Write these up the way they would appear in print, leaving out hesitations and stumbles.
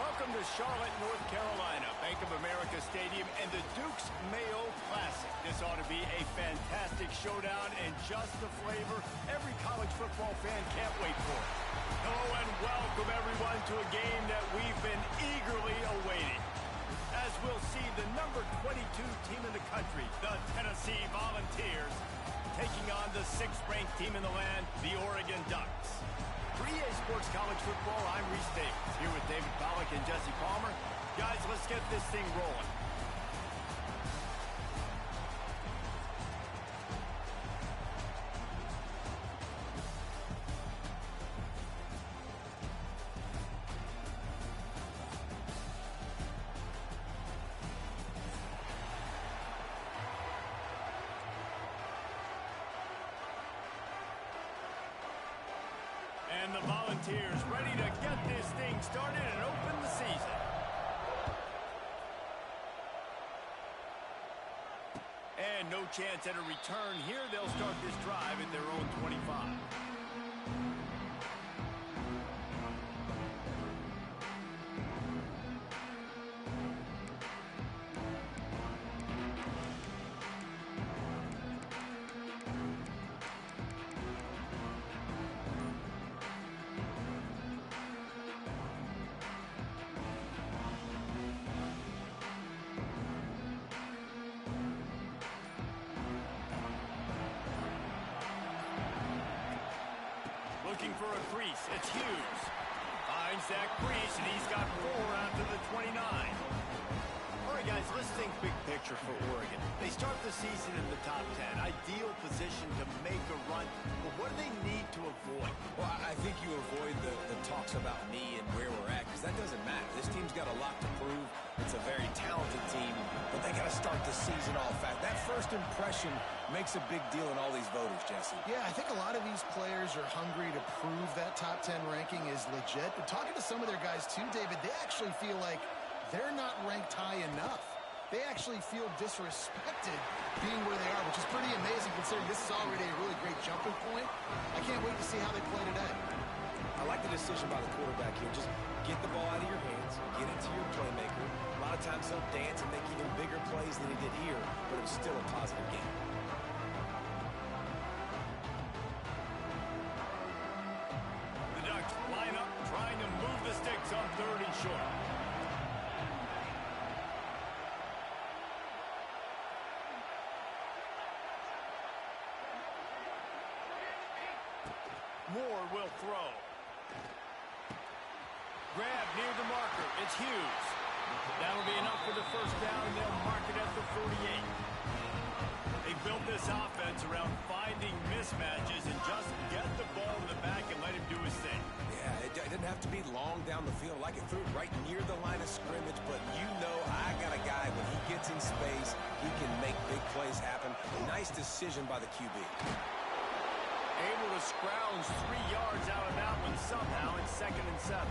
Welcome to Charlotte, North Carolina, Bank of America Stadium, and the Duke's Mayo Classic. This ought to be a fantastic showdown and just the flavor every college football fan can't wait for. Hello and welcome, everyone, to a game that we've been eagerly awaiting. As we'll see the number 22 team in the country, the Tennessee Volunteers, taking on the 6th-ranked team in the land, the Oregon Ducks. For EA Sports College Football, I'm Reese Davis, here with David Pollack and Jesse Palmer. Guys, let's get this thing rolling. And the Volunteers ready to get this thing started and open the season. And no chance at a return here. They'll start this drive at their own 25. Looking for a crease, it's Hughes. Finds that crease, and he's got 4 out to the 29. All right, guys, let's think big picture for Oregon. They start the season in the top 10. Ideal position to make a run. But what do they need to avoid? Well, I think you avoid the talks about me and where we're at, because that doesn't matter. This team's got a lot to prove. It's a very talented team, but they got to start the season off fast. That first impression makes a big deal in all these voters, Jesse. Yeah, I think a lot of these players are hungry to prove that top 10 ranking is legit. But talking to some of their guys too, David, they actually feel like they're not ranked high enough. They actually feel disrespected being where they are, which is pretty amazing considering this is already a really great jumping point. I can't wait to see how they play today. I like the decision by the quarterback here. Just get the ball out of your hands, get it to your playmaker. A lot of times he'll dance and make even bigger plays than he did here, but it was still a positive game. The Ducks line up, trying to move the sticks on 3rd and short. Moore will throw. Grab near the marker. It's Hughes. That'll be enough for the first down, and they'll mark it at the 48. They built this offense around finding mismatches and just get the ball in the back and let him do his thing. Yeah, it didn't have to be long down the field. Like it threw right near the line of scrimmage, but you know I got a guy, when he gets in space, he can make big plays happen. A nice decision by the QB. Able to scrounge 3 yards out of that one somehow in 2nd and 7.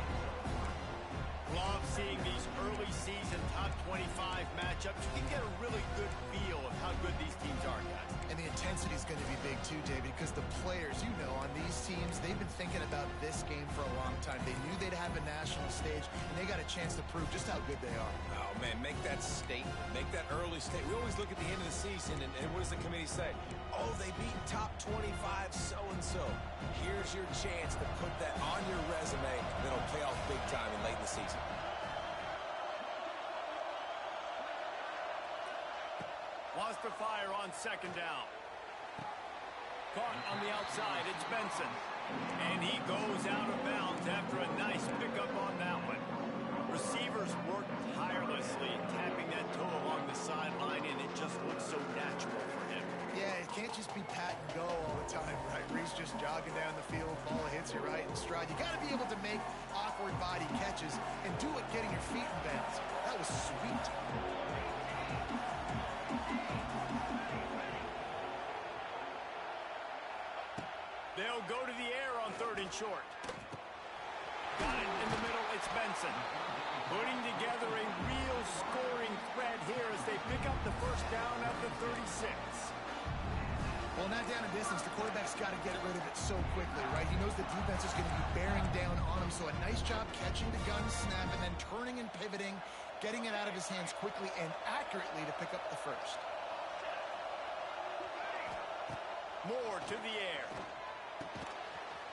Love seeing these early season top 25 matchups. You can get a really good feel of how good these teams are, guys. And the intensity is going to be big too, David, because the players, you know, on these teams, they've been thinking about this game for a long time. They knew they'd have a national stage, and they got a chance to prove just how good they are. Oh, man, make that statement. Make that early statement. We always look at the end of the season, and what does the committee say? Oh, they beat top 25 so-and-so. Here's your chance to put that on your resume that'll pay off big time and late in the season. Wants to fire on 2nd down. Caught on the outside, it's Benson. And he goes out of bounds after a nice pickup on that one. Receivers work tirelessly, tapping that toe along the sideline, and it just looks so natural for him. Yeah, it can't just be pat and go all the time, right? Reese just jogging down the field, ball hits you right in stride. You got to be able to make awkward body catches and do it getting your feet in bounds. That was sweet. They'll go to the air on 3rd and short. Got it in the middle, it's Benson. Putting together a real scoring threat here as they pick up the first down at the 36. Well, not down in distance, the quarterback's got to get rid of it so quickly, right? He knows the defense is going to be bearing down on him, so a nice job catching the gun snap and then turning and pivoting, getting it out of his hands quickly and accurately to pick up the first. Moore to the air.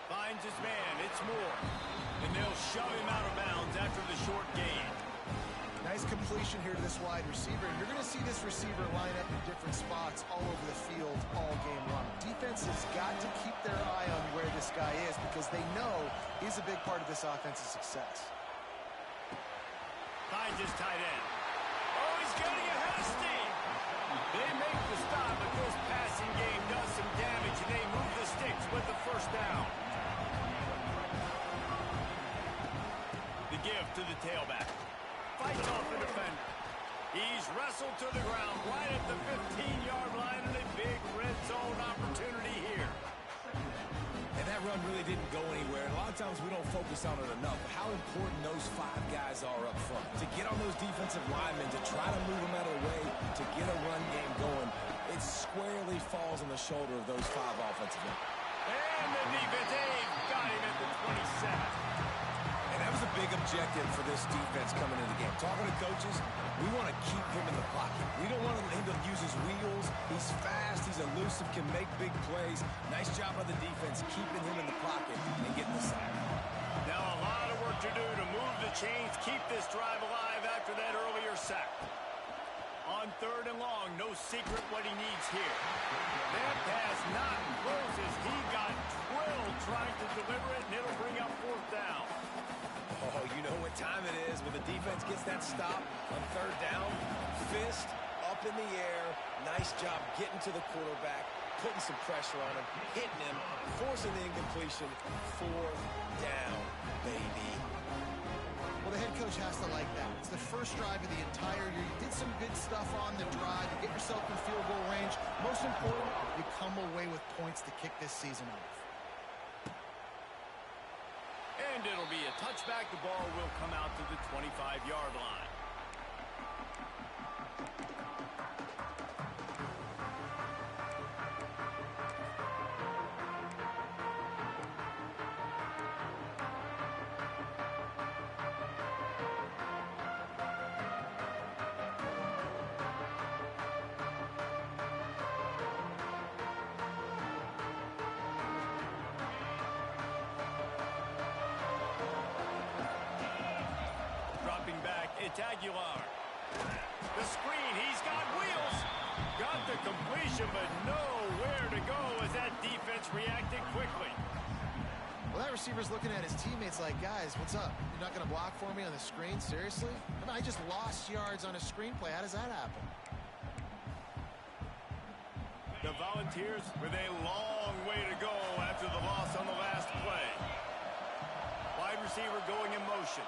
Finds his man. It's Moore. And they'll shove him out of bounds after the short gain. Nice completion here to this wide receiver. And you're going to see this receiver line up in different spots all over the field all game long. Defense has got to keep their eye on where this guy is because they know he's a big part of this offense's success. Finds his tight end. Oh, he's getting ahead of steam. They make the stop, but this passing game does some damage, and they move the sticks with the first down. The give to the tailback. Fights off the defender. He's wrestled to the ground right at the 15-yard line, and a big red zone opportunity here. And that run really didn't go anywhere. And a lot of times we don't focus on it enough. How important those 5 guys are up front. To get on those defensive linemen, to try to move them out of the way, to get a run game going, it squarely falls on the shoulder of those 5 offensive men. And the defense, got him at the 27. And that was a big objective for this defense coming into the game. Talking to coaches, we want to keep him in the pocket. We don't want him to use his wheels. He's fast. He's elusive, can make big plays. Nice job by the defense keeping him in the pocket and getting the sack. Now a lot of work to do to move the chains, keep this drive alive after that earlier sack. On 3rd and long, no secret what he needs here. That pass not closes. He got drilled trying to deliver it, and it'll bring up 4th down. Oh, you know what time it is when the defense gets that stop on 3rd down. Fist up in the air. Nice job getting to the quarterback, putting some pressure on him, hitting him, forcing the incompletion. 4th down, baby. Well, the head coach has to like that. It's the first drive of the entire year. You did some good stuff on the drive. You get yourself in field goal range. Most important, you come away with points to kick this season off. And it'll be a touchback. The ball will come out to the 25-yard line. It's Aguilar. The screen, he's got wheels. Got the completion, but nowhere to go as that defense reacted quickly. Well, that receiver's looking at his teammates like, guys, what's up? You're not going to block for me on the screen? Seriously? I mean, I just lost yards on a screenplay. How does that happen? The Volunteers with a long way to go after the loss on the last play. Wide receiver going in motion.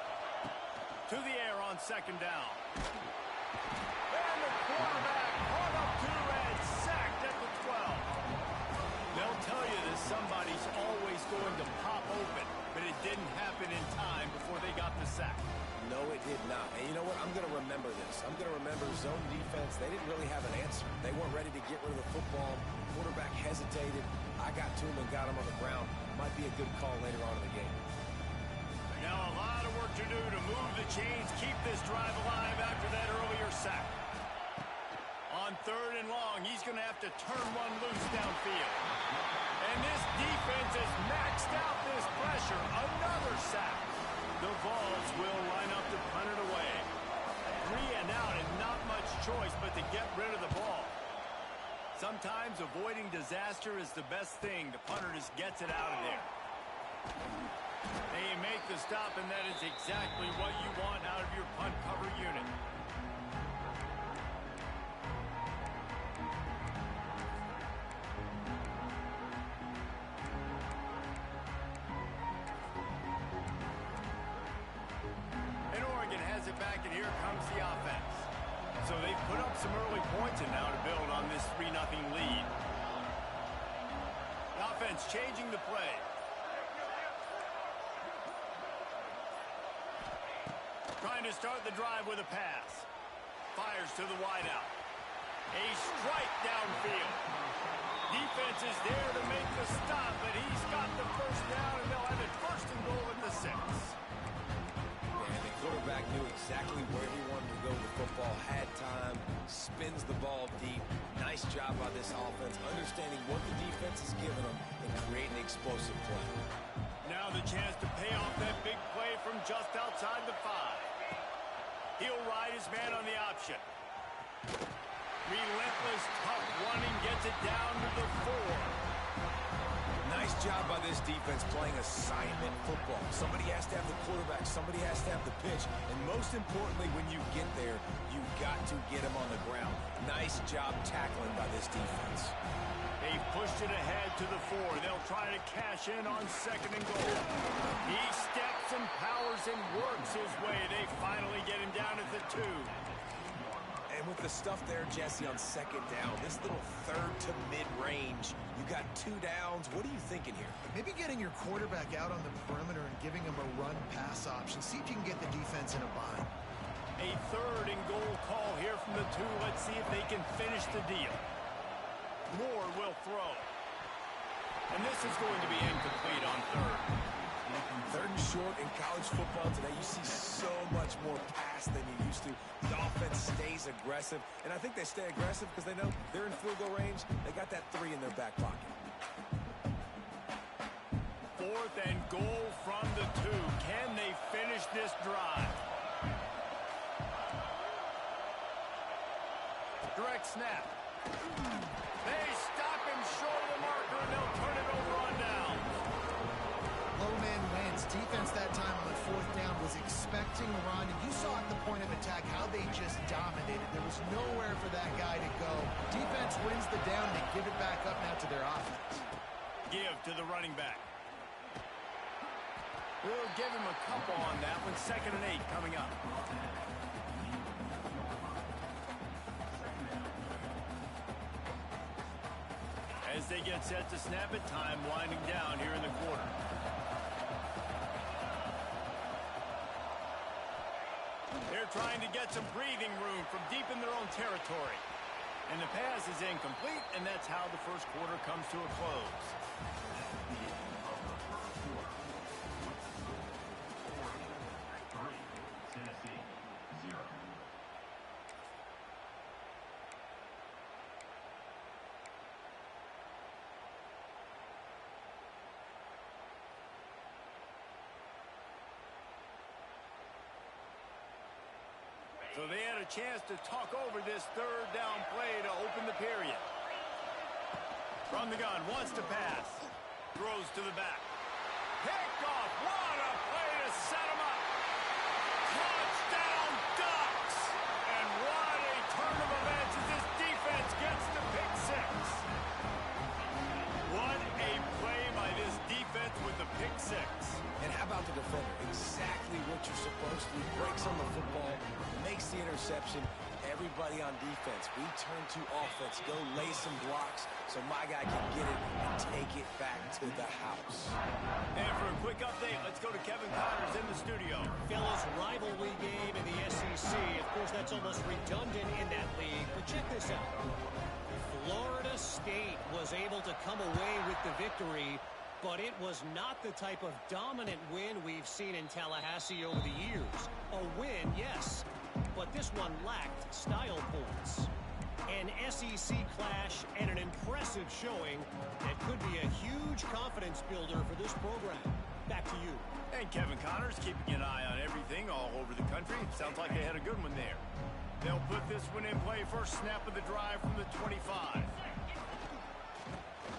To the air on 2nd down. And the quarterback caught up to and sacked at the 12. They'll tell you that somebody's always going to pop open, but it didn't happen in time before they got the sack. No, it did not. And you know what? I'm going to remember this. I'm going to remember zone defense. They didn't really have an answer. They weren't ready to get rid of the football. Quarterback hesitated. I got to him and got him on the ground. Might be a good call later on in the game. Now a lot of work to do to move the chains, keep this drive alive after that earlier sack. On 3rd and long, he's going to have to turn one loose downfield. And this defense has maxed out this pressure. Another sack. The Vols will line up to punt it away. 3 and out and not much choice but to get rid of the ball. Sometimes avoiding disaster is the best thing. The punter just gets it out of there. They make the stop, and that is exactly what you want out of your punt cover unit. And Oregon has it back, and here comes the offense. So they put up some early points, and now to build on this 3-0 lead. The offense changing the play. Trying to start the drive with a pass. Fires to the wideout. A strike downfield. Defense is there to make the stop, but he's got the first down, and they'll have it first and goal at the 6. And the quarterback knew exactly where he wanted to go with the football, had time, spins the ball deep. Nice job by this offense, understanding what the defense is giving them and creating explosive play. Now the chance to pay off that big play from just outside the 5. He'll ride his man on the option. Relentless, tough running, gets it down to the 4. Nice job by this defense playing assignment football. Somebody has to have the quarterback, somebody has to have the pitch, and most importantly, when you get there, you've got to get him on the ground. Nice job tackling by this defense. They've pushed it ahead to the 4. They'll try to cash in on 2nd and goal. He steps and powers and works his way. They finally get him down at the 2. And with the stuff there, Jesse, on 2nd down, this little 3rd to mid-range, you got 2 downs. What are you thinking here? Maybe getting your quarterback out on the perimeter and giving him a run-pass option. See if you can get the defense in a bind. A 3rd and goal call here from the 2. Let's see if they can finish the deal. Moore will throw. And this is going to be incomplete on 3rd. 3rd and short in college football today, you see so much more pass than you used to. The offense stays aggressive, and I think they stay aggressive because they know they're in field goal range. They got that 3 in their back pocket. 4th and goal from the 2. Can they finish this drive? Direct snap. They stop him short of the marker, and they'll turn it over on downs. Low man wins. Defense that time on 4th down was expecting run, and you saw at the point of attack how they just dominated. There was nowhere for that guy to go. Defense wins the down. They give it back up now to their offense. Give to the running back. We'll give him a couple on that one. 2nd and 8 coming up. As they get set to snap it, time winding down here in the quarter. They're trying to get some breathing room from deep in their own territory. And the pass is incomplete, and that's how the first quarter comes to a close. So they had a chance to talk over this 3rd down play to open the period. From the gun, wants to pass. Throws to the back. Picked off. What a play to set him up. Touchdown Ducks. And what a turn of events as this defense gets the pick 6. What a play by this defense with the pick 6. And how about the defender? Exactly what you're supposed to do. Breaks on the football, makes the interception. Everybody on defense, we turn to offense. Go lay some blocks so my guy can get it and take it back to the house. And for a quick update, let's go to Kevin Connors in the studio. Fellas, rivalry game in the SEC. Of course, that's almost redundant in that league. But check this out. Florida State was able to come away with the victory, but it was not the type of dominant win we've seen in Tallahassee over the years. A win, yes, but this one lacked style points. An SEC clash and an impressive showing that could be a huge confidence builder for this program. Back to you. And Kevin Connors keeping an eye on everything all over the country. Sounds like they had a good one there. They'll put this one in play. First snap of the drive from the 25.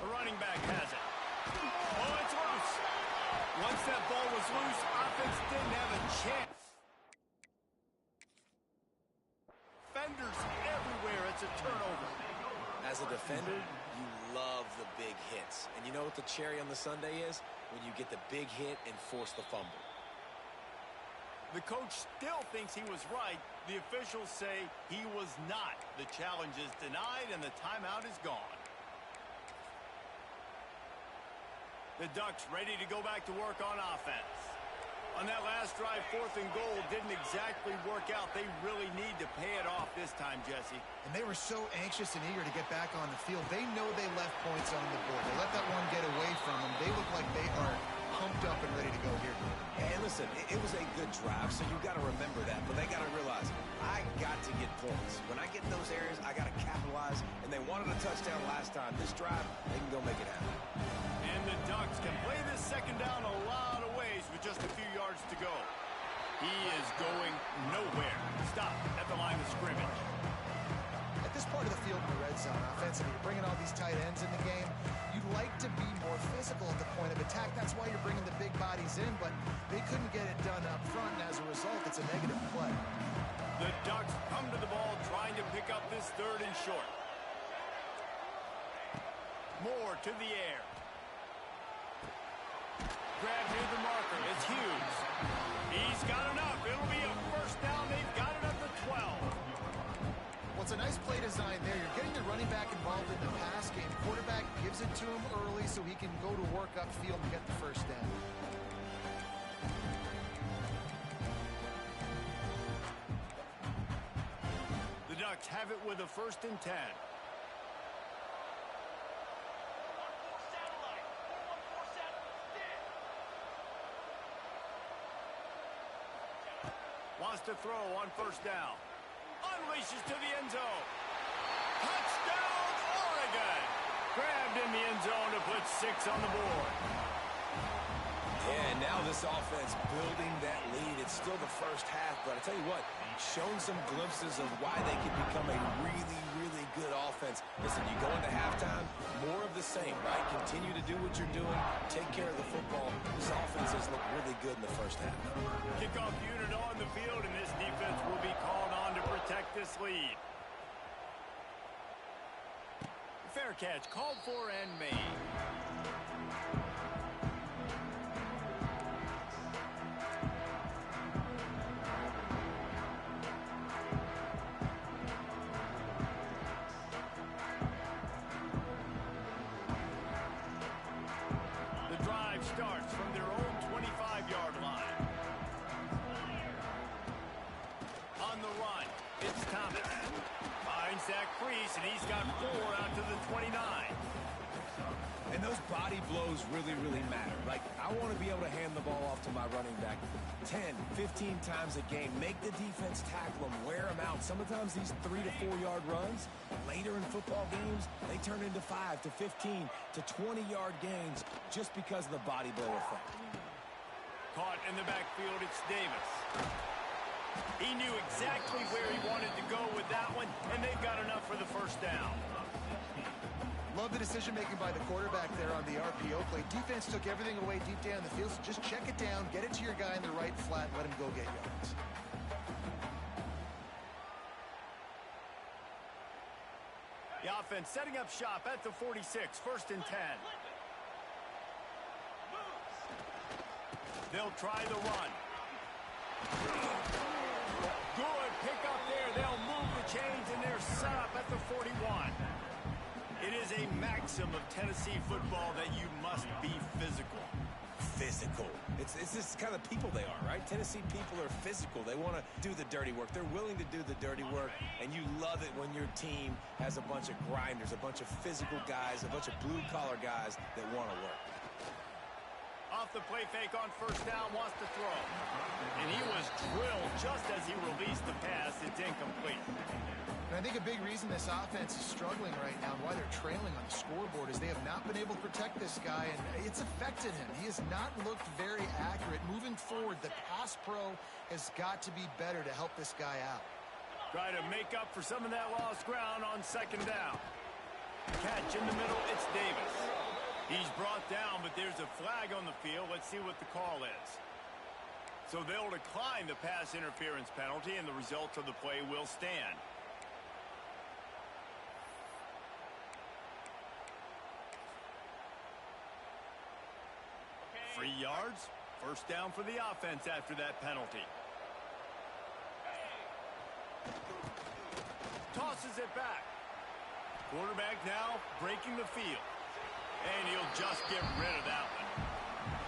The running back has it. Oh, it's loose. Once that ball was loose, offense didn't have a chance. Defenders everywhere. It's a turnover. As a defender, you love the big hits. And you know what the cherry on the sundae is? When you get the big hit and force the fumble. The coach still thinks he was right. The officials say he was not. The challenge is denied, and the timeout is gone. The Ducks ready to go back to work on offense. On that last drive, 4th and goal didn't exactly work out. They really need to pay it off this time, Jesse. And they were so anxious and eager to get back on the field. They know they left points on the board. They let that one get away from them. They look like they are pumped up and ready to go here. And listen, it was a good drive, so you got to remember that. But they got to realize, I got to get points. When I get in those areas, I got to capitalize. And they wanted a touchdown last time. This drive, they can go make it happen. And the Ducks can play this second down a lot of ways with just a few yards to go. He is going nowhere. Stop at the line of scrimmage. At this part of the field in the red zone, offensively, you're bringing all these tight ends in the game. You'd like to be more physical at the point of attack. That's why you're bringing the big bodies in, but they couldn't get it done up front, and as a result, it's a negative play. The Ducks come to the ball trying to pick up this 3rd and short. Moore to the air. Grab near the marker. It's Hughes. He's got enough. It'll be a first down. They've got it at the 12. Well, it's a nice play design there. You're getting the running back involved in the pass game. Quarterback gives it to him early so he can go to work upfield and get the first down. The Ducks have it with a 1st and 10. Wants to throw on 1st down. Unleashes to the end zone. Touchdown, Oregon! Grabbed in the end zone to put 6 on the board. Yeah, and now this offense building that lead. It's still the first half, but I tell you what, shown some glimpses of why they could become a really, really good offense. Listen, you go into halftime, more of the same, right? Continue to do what you're doing, take care of the football. This offense has looked really good in the first half. Kickoff unit on the field, and this defense will be called on to protect this lead. Fair catch, called for and made. Starts from their own 25-yard line. On the run, it's Thomas. Finds that crease, and he's got 4 out to the 29. And those body blows really, really matter. Like, I want to be able to hand the ball off to my running back 10, 15 times a game. Make the defense tackle them, wear them out. Sometimes these 3 to 4 yard runs, later in football games, they turn into 5 to 15 to 20-yard gains just because of the body blow effect. Caught in the backfield, it's Davis. He knew exactly where he wanted to go with that one, and they've got enough for the first down. Love the decision-making by the quarterback there on the RPO play. Defense took everything away deep down the field, so just check it down, get it to your guy in the right flat, and let him go get yards. The offense setting up shop at the 46, 1st and 10. They'll try the run. Good pick up there. They'll move the chains, and they're set up at the 41. It is a maxim of Tennessee football that you must be physical. Physical. It's this kind of people they are, right? Tennessee people are physical. They want to do the dirty work. They're willing to do the dirty work, and you love it when your team has a bunch of grinders, a bunch of physical guys, a bunch of blue-collar guys that want to work. Off the play fake on 1st down, wants to throw. And he was drilled just as he released the pass. It's incomplete. And I think a big reason this offense is struggling right now and why they're trailing on the scoreboard is they have not been able to protect this guy, and it's affected him. He has not looked very accurate. Moving forward, the pass pro has got to be better to help this guy out. Try to make up for some of that lost ground on 2nd down. Catch in the middle, it's Davis. He's brought down, but there's a flag on the field. Let's see what the call is. So they'll decline the pass interference penalty, and the result of the play will stand. 3 yards. 1st down for the offense after that penalty. Tosses it back. Quarterback now breaking the field. And he'll just get rid of that one.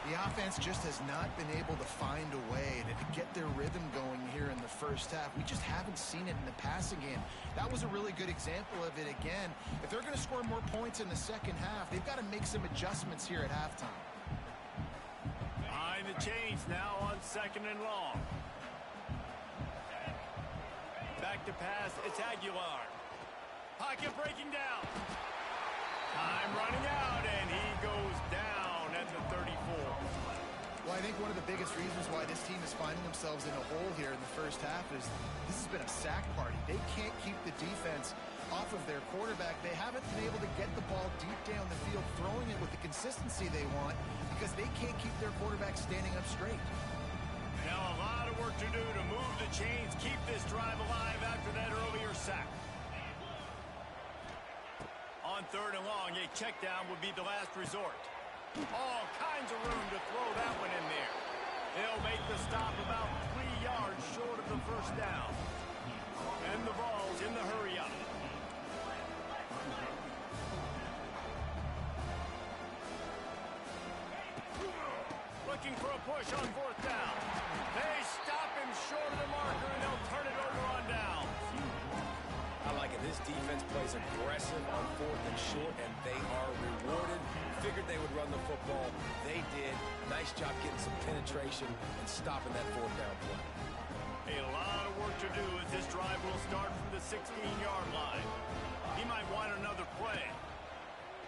The defense just has not been able to find a way to get their rhythm going here in the first half. We just haven't seen it in the passing game. That was a really good example of it again. If they're going to score more points in the second half, they've got to make some adjustments here at halftime. Behind the chains now on 2nd and long. Back to pass, it's Aguilar. Pocket breaking down. Time running out, and he goes down at the 34. Well, I think one of the biggest reasons why this team is finding themselves in a hole here in the first half is this has been a sack party. They can't keep the defense off of their quarterback. They haven't been able to get the ball deep down the field, throwing it with the consistency they want because they can't keep their quarterback standing up straight. Now a lot of work to do to move the chains, keep this drive alive after that earlier sack. On 3rd and long, a check down would be the last resort. All kinds of room to throw that one in there. They'll make the stop about 3 yards short of the first down. And the ball's in the hurry up. Looking for a push on 4th down. They stop him short of the marker, and they'll turn it over on down. I like it. This defense plays aggressive on 4th and short, and they are rewarded. Figured they would run the football. They did. Nice job getting some penetration and stopping that 4th down play. A lot of work to do as this drive will start from the 16-yard line. He might want another play.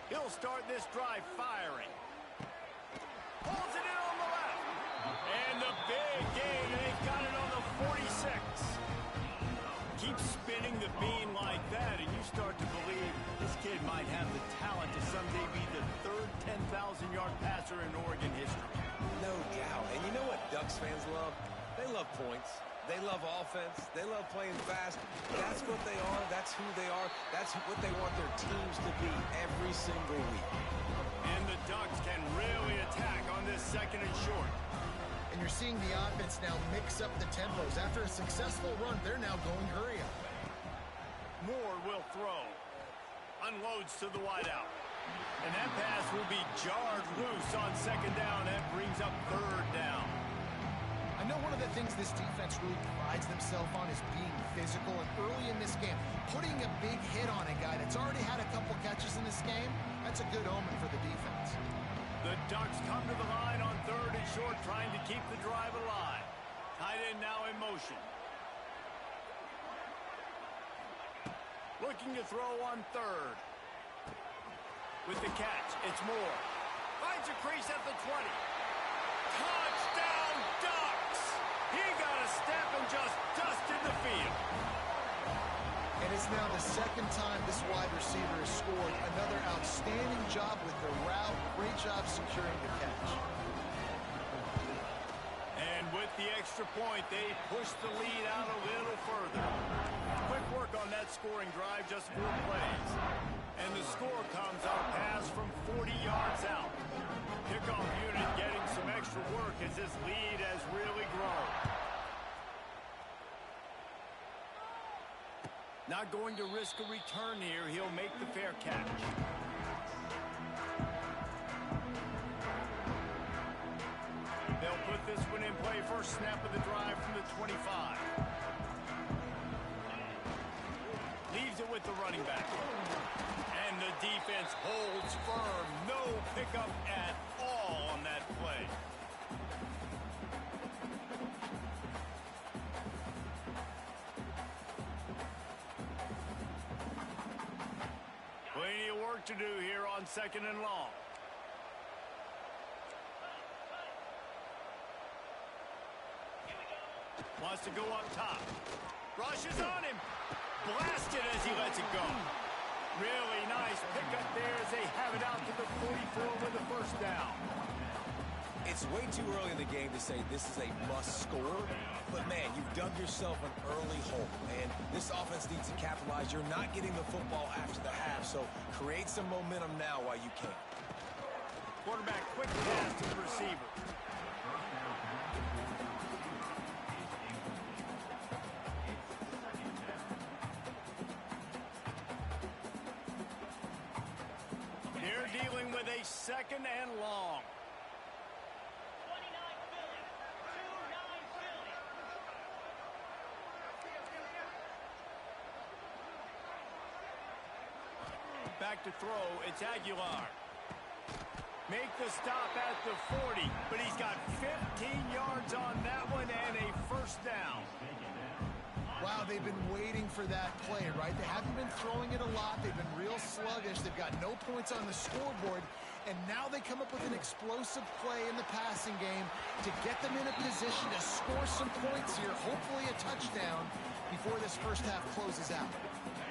He'll start this drive firing. Pulls it in on the left. And the big gain. They've got it on the 46. Keep spinning the beam like that, and you start to believe this kid might have the talent to someday be the 3rd 10,000-yard passer in Oregon history. No doubt. And you know what Ducks fans love? They love points. They love offense. They love playing fast. That's what they are. That's who they are. That's what they want their teams to be every single week. And the Ducks can really attack on this 2nd and short. And you're seeing the offense now mix up the tempos. After a successful run, they're now going hurry up. Moore will throw. Unloads to the wideout. And that pass will be jarred loose on 2nd down. That brings up 3rd down. I know one of the things this defense really prides themselves on is being physical. And early in this game, putting a big hit on a guy that's already had a couple catches in this game, that's a good omen for the defense. The Ducks come to the line on 3rd and short, trying to keep the drive alive. Tight end now in motion. Looking to throw on 3rd. With the catch, it's Moore. Finds a crease at the 20. Touchdown, Ducks! He got a step and just dusted the field. And it's now the 2nd time this wide receiver has scored. Another outstanding job with the route. Great job securing the catch. And with the extra point, they push the lead out a little further. Quick work on that scoring drive, just 4 plays. And the score comes on a pass from 40 yards out. Kickoff unit getting some extra work as this lead has really grown. Not going to risk a return here. He'll make the fair catch. They'll put this one in play. First snap of the drive from the 25. Leaves it with the running back. And the defense holds firm. No pickup at all on that play. Plenty of work to do here on 2nd and long. Wants to go up top. Rushes on him. Blasted as he lets it go. Really nice pickup there as they have it out to the 44 with the first down. It's way too early in the game to say this is a must score, but man, you've dug yourself an early hole, and this offense needs to capitalize. You're not getting the football after the half, so create some momentum now while you can. Quarterback quick pass to the receiver. They're dealing with a 2nd and long. back to throw. It's Aguilar. Make the stop at the 40, but he's got 15 yards on that one and a first down. Wow, they've been waiting for that play, right? They haven't been throwing it a lot. They've been real sluggish. They've got no points on the scoreboard. And now they come up with an explosive play in the passing game to get them in a position to score some points here, hopefully a touchdown, before this first half closes out.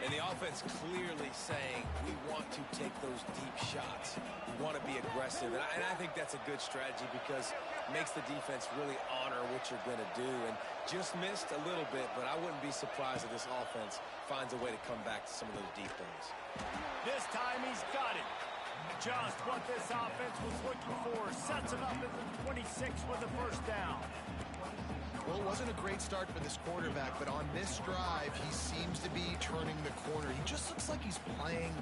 And the offense clearly saying, we want to take those deep shots. We want to be aggressive. And I think that's a good strategy because it makes the defense really honor what you're going to do. And just missed a little bit, but I wouldn't be surprised if this offense finds a way to come back to some of those deep things. This time he's got it. Just what this offense was looking for. Sets it up at the 26 with a first down. Well, it wasn't a great start for this quarterback, but on this drive, he seems to be turning the corner. He just looks like he's playing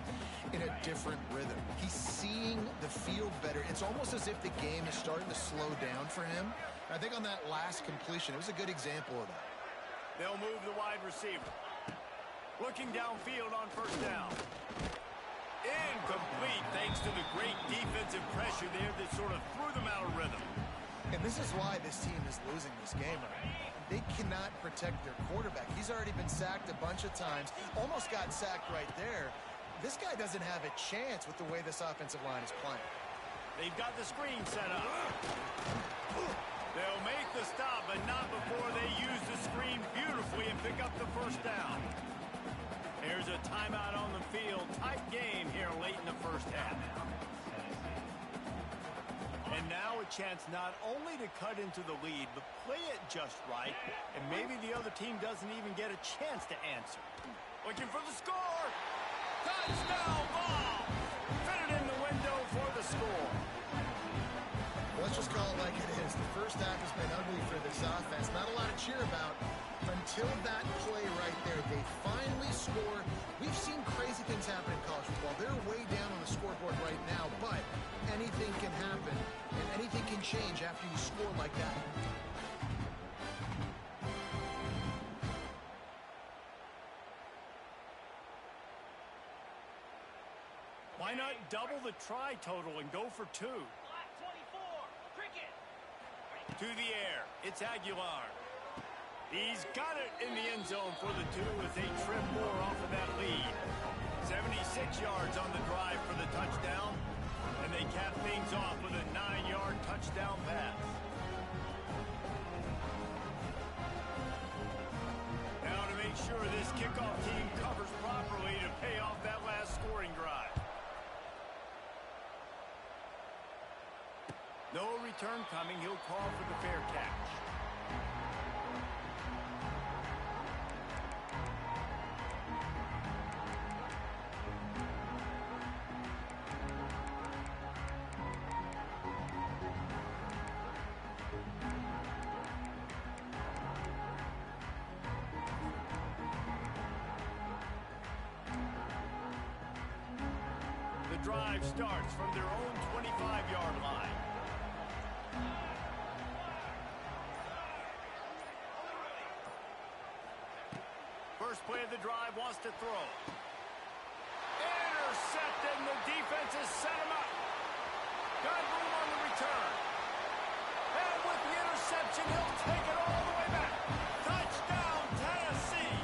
in a different rhythm. He's seeing the field better. It's almost as if the game is starting to slow down for him. I think on that last completion, it was a good example of that. They'll move the wide receiver. Looking downfield on first down. Incomplete thanks to the great defensive pressure there that sort of threw them out of rhythm. And this is why this team is losing this game right now. They cannot protect their quarterback. He's already been sacked a bunch of times. Almost got sacked right there. This guy doesn't have a chance with the way this offensive line is playing. They've got the screen set up. They'll make the stop, but not before they use the screen beautifully and pick up the first down. There's a timeout on the field. Tight game here late in the first half. And now a chance not only to cut into the lead, but play it just right, and maybe the other team doesn't even get a chance to answer. Looking for the score! Touchdown ball! Fit it in the window for the score. Let's just call it like it is. The first half has been ugly for this offense. Not a lot to cheer about until that play right there. They finally score. We've seen crazy things happen in college football. They're way down on the scoreboard right now, but anything can happen, and anything can change after you score like that. Why not double the try total and go for two? To the air, it's Aguilar. He's got it in the end zone for the two as they trim more off of that lead. 76 yards on the drive for the touchdown, and they cap things off with a 9-yard touchdown pass. Now to make sure this kickoff team covers properly to pay off that last scoring drive. No return coming. He'll call for the fair catch. The drive starts from their own 25-yard line. First play of the drive, wants to throw. Intercepted, and the defense has set him up. Got room on the return. And with the interception, he'll take it all the way back. Touchdown, Tennessee.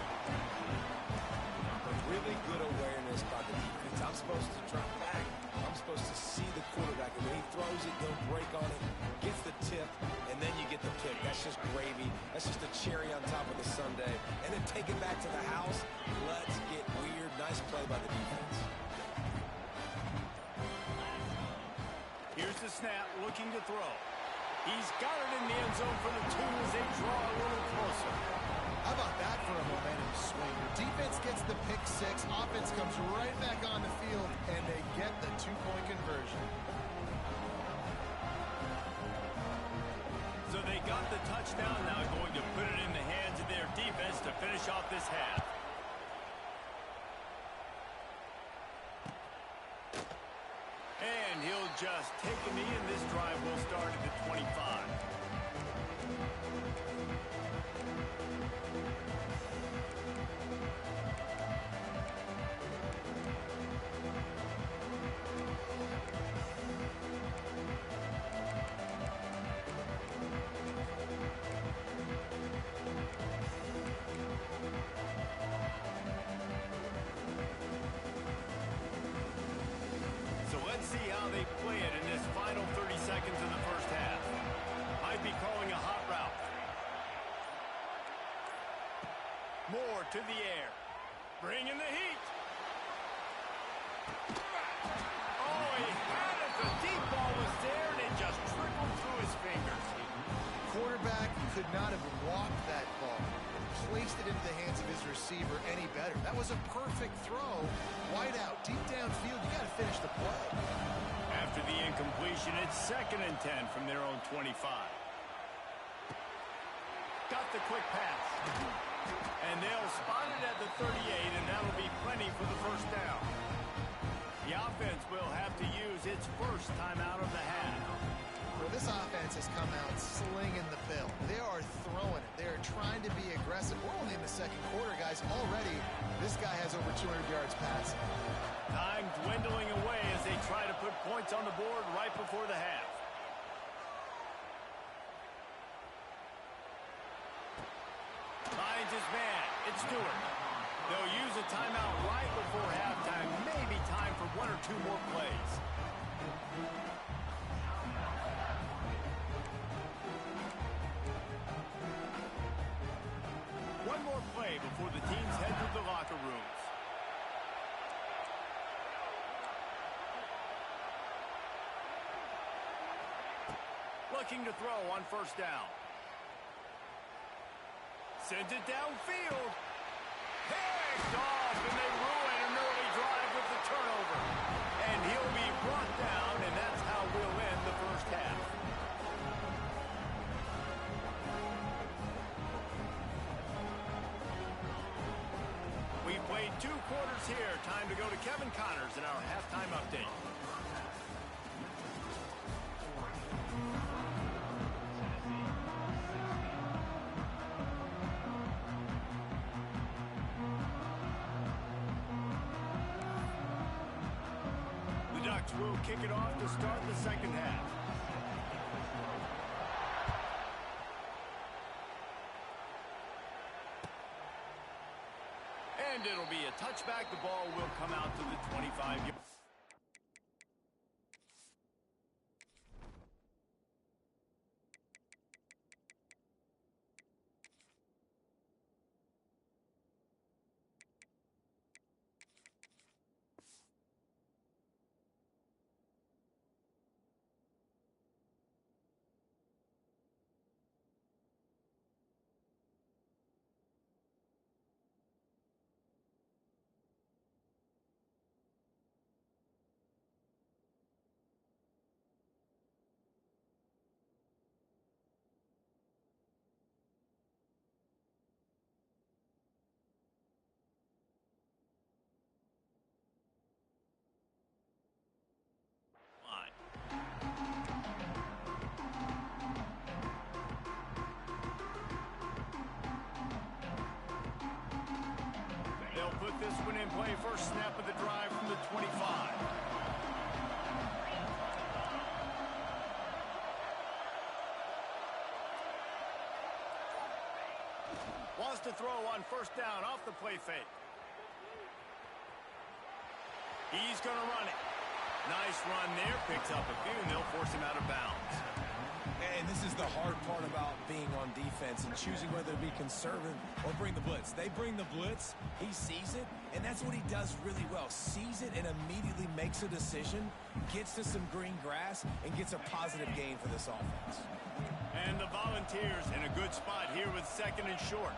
Really good awareness by the defense. I'm supposed to drop back. I'm supposed to see the quarterback. And when he throws it, they'll break on it, gets the tip, and then you get the pick. That's just gravy. That's just a cherry on top of the sundae. And then take it back to the house. Let's get weird. Nice play by the defense. Here's the snap, looking to throw. He's got it in the end zone for the two as they draw a little closer. How about that for a momentum swing? Defense gets the pick six. Offense comes right back on the field, and they get the two-point conversion. So they got the touchdown, now going to put it in the hands of their defense to finish off this half. And he'll just take a knee, and this drive will start at the 25. they play it in this final 30 seconds in the first half. Might be calling a hot route. Moore to the air. Bringing the heat. Oh, he had it. The deep ball was there, and it just trickled through his fingers. Quarterback could not have walked that ball, placed it into the hands of his receiver any better. That was a perfect throw. Wide out, deep downfield. You got to finish the play. After the incompletion, it's 2nd and 10 from their own 25. Got the quick pass. And they'll spot it at the 38, and that'll be plenty for the first down. The offense will have to use its first timeout of the half. Well, this offense has come out slinging the bill. They are throwing it. They are trying to be aggressive. We're only in the second quarter, guys. Already, this guy has over 200 yards passing. Time dwindling away as they try to put points on the board right before the half. Finds his man. It's Stewart. They'll use a timeout right before halftime. Maybe time for 1 or 2 more plays. One more play before the teams head to the locker rooms. Looking to throw on first down. Sends it downfield. Picked off, and they ruin an early drive with the turnover. And he'll be brought down, and that's how we'll end the first half. We played 2 quarters here. Time to go to Kevin Connors in our halftime update. The Ducks will kick it off to start the second half. And it'll be a touchback. The ball will come out to the 25-yard. They'll put this one in play. First snap of the drive from the 25. Wants to throw on first down off the play fake. He's going to run it. Nice run there. Picks up a few, and they'll force him out of bounds. And this is the hard part about being on defense and choosing whether to be conservative or bring the blitz. They bring the blitz, he sees it, and that's what he does really well. Sees it and immediately makes a decision, gets to some green grass, and gets a positive gain for this offense. And the Volunteers in a good spot here with 2nd and short.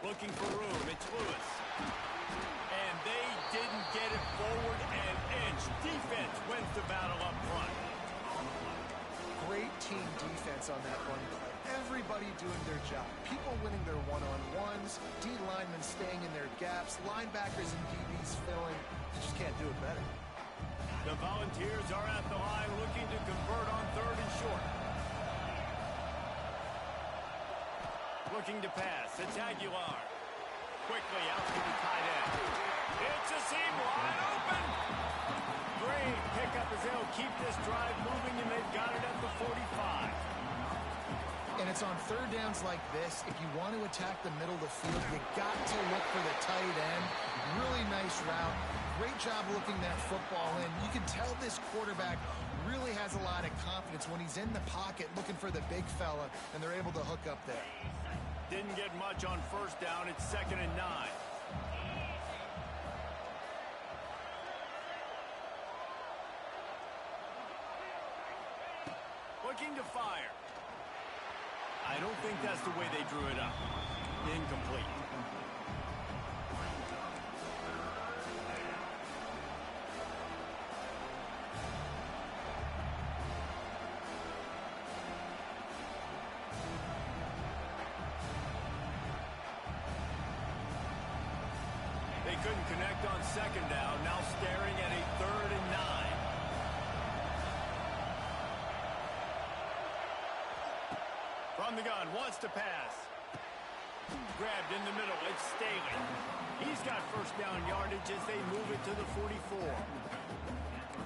Looking for room. It's Lewis. And they didn't get it forward an inch. Defense wins the battle up front. Great team defense on that run play. Everybody doing their job. People winning their one-on-ones. D linemen staying in their gaps. Linebackers and DBs filling. You just can't do it better. The Volunteers are at the line looking to convert on 3rd and short. Looking to pass. It's Aguilar. Quickly out to the tight end. It's a seam wide open. Great pickup as they'll keep this drive moving, and they've got it at the 45. And it's on 3rd downs like this. If you want to attack the middle of the field, you got to look for the tight end. Really nice route. great job looking that football in. You can tell this quarterback really has a lot of confidence when he's in the pocket looking for the big fella, and they're able to hook up there. Didn't get much on first down. It's 2nd and 9. Looking to fire. I don't think that's the way they drew it up. Incomplete. They couldn't connect on 2nd down. Now staring at a 3rd and 9. From the gun, wants to pass. Grabbed in the middle, it's Staley. He's got first down yardage as they move it to the 44.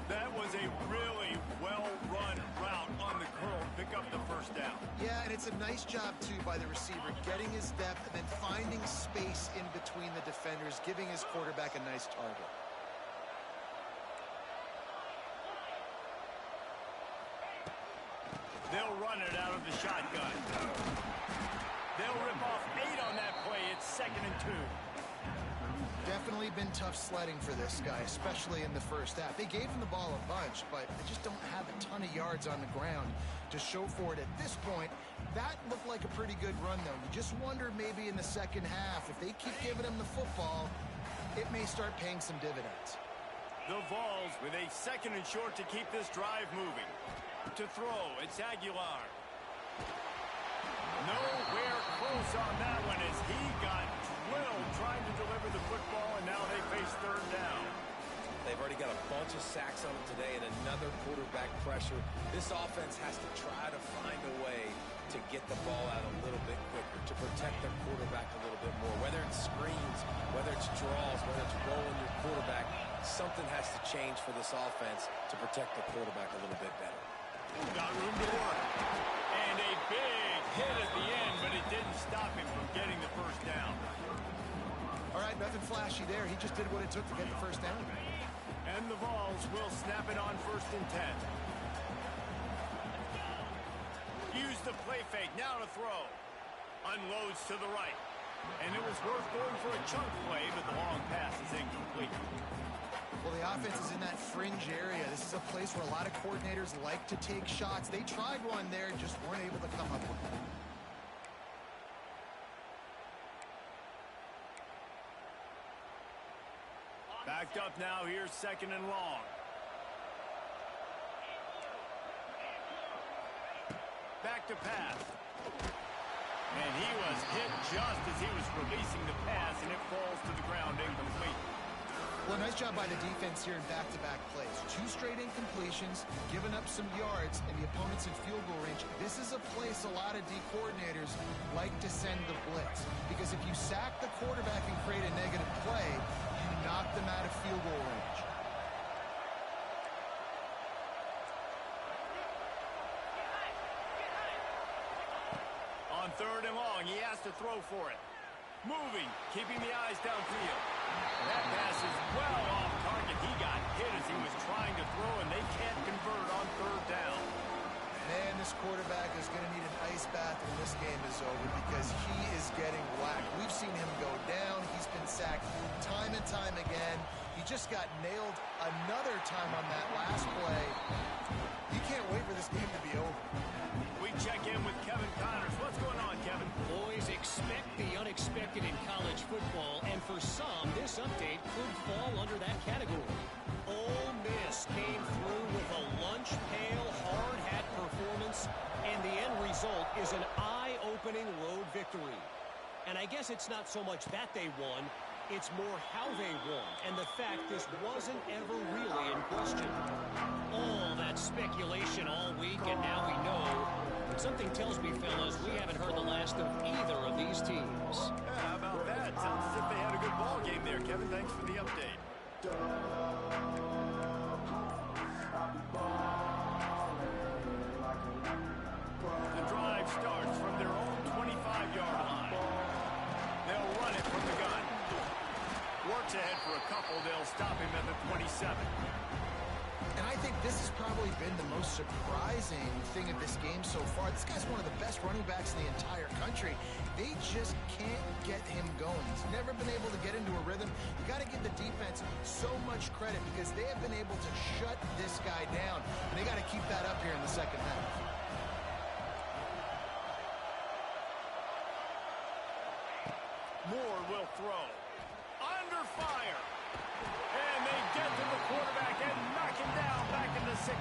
That was a really well-run route on the curl to pick up the first down. Yeah, and it's a nice job, too, by the receiver, getting his depth and then finding space in between the defenders, giving his quarterback a nice target. They'll run it out of the shotgun. They'll rip off 8 on that play. It's 2nd and 2. Definitely been tough sledding for this guy, especially in the first half. They gave him the ball a bunch, but they just don't have a ton of yards on the ground to show for it at this point. That looked like a pretty good run, though. You just wonder maybe in the second half, if they keep giving him the football, it may start paying some dividends. The Vols with a 2nd and short to keep this drive moving. To throw, it's Aguilar. Nowhere close on that one as he got drilled trying to deliver the football, and now they face 3rd down. They've already got a bunch of sacks on them today and another quarterback pressure. This offense has to try to find a way to get the ball out a little bit quicker, to protect their quarterback a little bit more. Whether it's screens, whether it's draws, whether it's rolling your quarterback, something has to change for this offense to protect the quarterback a little bit better. Got room to work. And a big hit at the end, but it didn't stop him from getting the first down. All right, nothing flashy there. He just did what it took to get the first down. And the Vols will snap it on 1st and 10. Use the play fake. Now to throw. Unloads to the right. And it was worth going for a chunk play, but the long pass is incomplete. Well, the offense is in that fringe area. This is a place where a lot of coordinators like to take shots. They tried one there, just weren't able to come up with it. Backed up now. Here's 2nd and long. Back to pass. And he was hit just as he was releasing the pass, and it falls to the ground incomplete. Well, nice job by the defense here in back-to-back plays. 2 straight incompletions, giving up some yards, and the opponent's in field goal range. This is a place a lot of D coordinators like to send the blitz, because if you sack the quarterback and create a negative play, you knock them out of field goal range. On 3rd and long, he has to throw for it. Moving, keeping the eyes downfield. That pass is well off target. He got hit as he was trying to throw, and they can't convert on 3rd down. Man, this quarterback is going to need an ice bath when this game is over because he is getting whacked. We've seen him go down. He's been sacked time and time again. He just got nailed another time on that last play. He can't wait for this game to be over. We check in with Kevin Connors. What's going on, Kevin? Boys, expect the unexpected in college football, and for some, this update could fall under that category. Ole Miss came through with a lunch pail, hard hat performance, and the end result is an eye-opening road victory. And I guess it's not so much that they won, it's more how they won, and the fact this wasn't ever really in question. All that speculation all week, and now we know. Something tells me, fellas, we haven't heard the last of either of these teams. Yeah, how about that? Sounds as if they had a good ball game there, Kevin. Thanks for the update. The drive starts from their own 25-yard line. They'll run it from the gun. Works ahead for a couple. They'll stop him at the probably been the most surprising thing of this game so far. This guy's one of the best running backs in the entire country. They just can't get him going. He's never been able to get into a rhythm. You got to give the defense so much credit because they have been able to shut this guy down. And they got to keep that up here in the second half. Moore will throw. Under fire. And they get to the quarterback and knock him down back in the 16.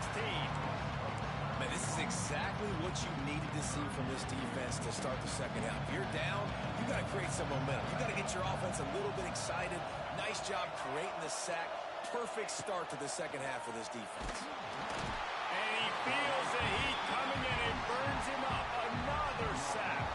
Man, this is exactly what you needed to see from this defense to start the second half. If you're down, you got to create some momentum. You got to get your offense a little bit excited. Nice job creating the sack. Perfect start to the second half for this defense. And he feels the heat coming in and burns him up. Another sack.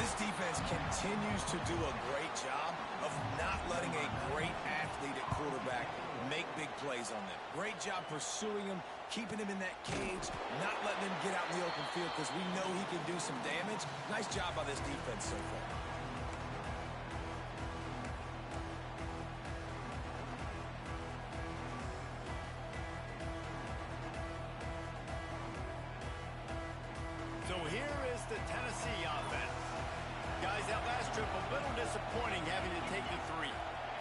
This defense continues to do a great job of not letting a great athlete at quarterback make big plays on them. Great job pursuing him, keeping him in that cage, not letting him get out in the open field because we know he can do some damage. Nice job by this defense so far. So here is the Tennessee offense. Guys, that last trip a little disappointing having to take the 3.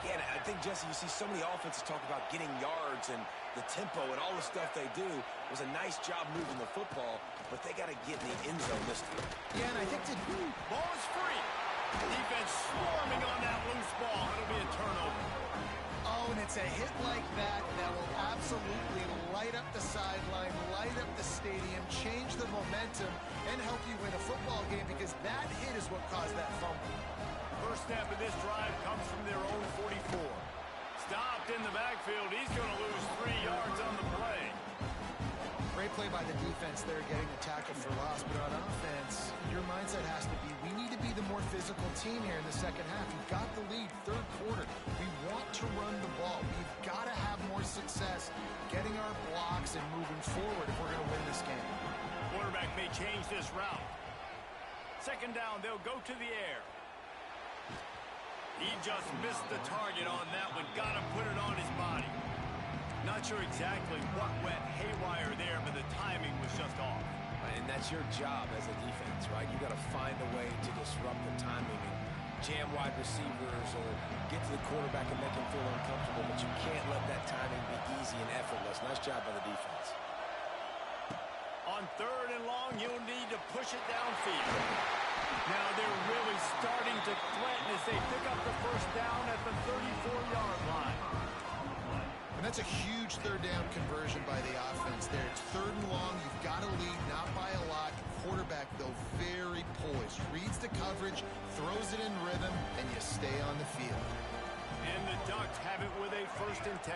Yeah, I think, Jesse, you see so many offenses talk about getting yards and the tempo and all the stuff they do. It was a nice job moving the football, but they got to get in the end zone this time. Yeah, and I think ball is free. Defense swarming on that loose ball. It'll be a turnover. Oh, and it's a hit like that that will absolutely light up the sideline, light up the stadium, change the momentum, and help you win a football game because that hit is what caused that fumble. First snap of this drive comes from their own 44. Stopped in the backfield. He's going to lose 3 yards on the play. Great play by the defense there, getting the tackle for loss. But on offense, your mindset has to be, we need to be the more physical team here in the second half. We've got the lead, third quarter. We want to run the ball. We've got to have more success getting our blocks and moving forward if we're going to win this game. Quarterback may change this route. Second down, they'll go to the air. He just missed the target on that one. Got to put it on his body. Not sure exactly what went haywire there, but the timing was just off. And that's your job as a defense, right? You got to find a way to disrupt the timing and jam wide receivers or get to the quarterback and make him feel uncomfortable, but you can't let that timing be easy and effortless. Nice job by the defense. On third and long, you'll need to push it downfield. Now they're really starting to threaten as they pick up the first down at the 34-yard line. And that's a huge third down conversion by the offense there. It's third and long. You've got to lead, not by a lot. Quarterback, though, very poised. Reads the coverage, throws it in rhythm, and you stay on the field. And the Ducks have it with a 1st and 10.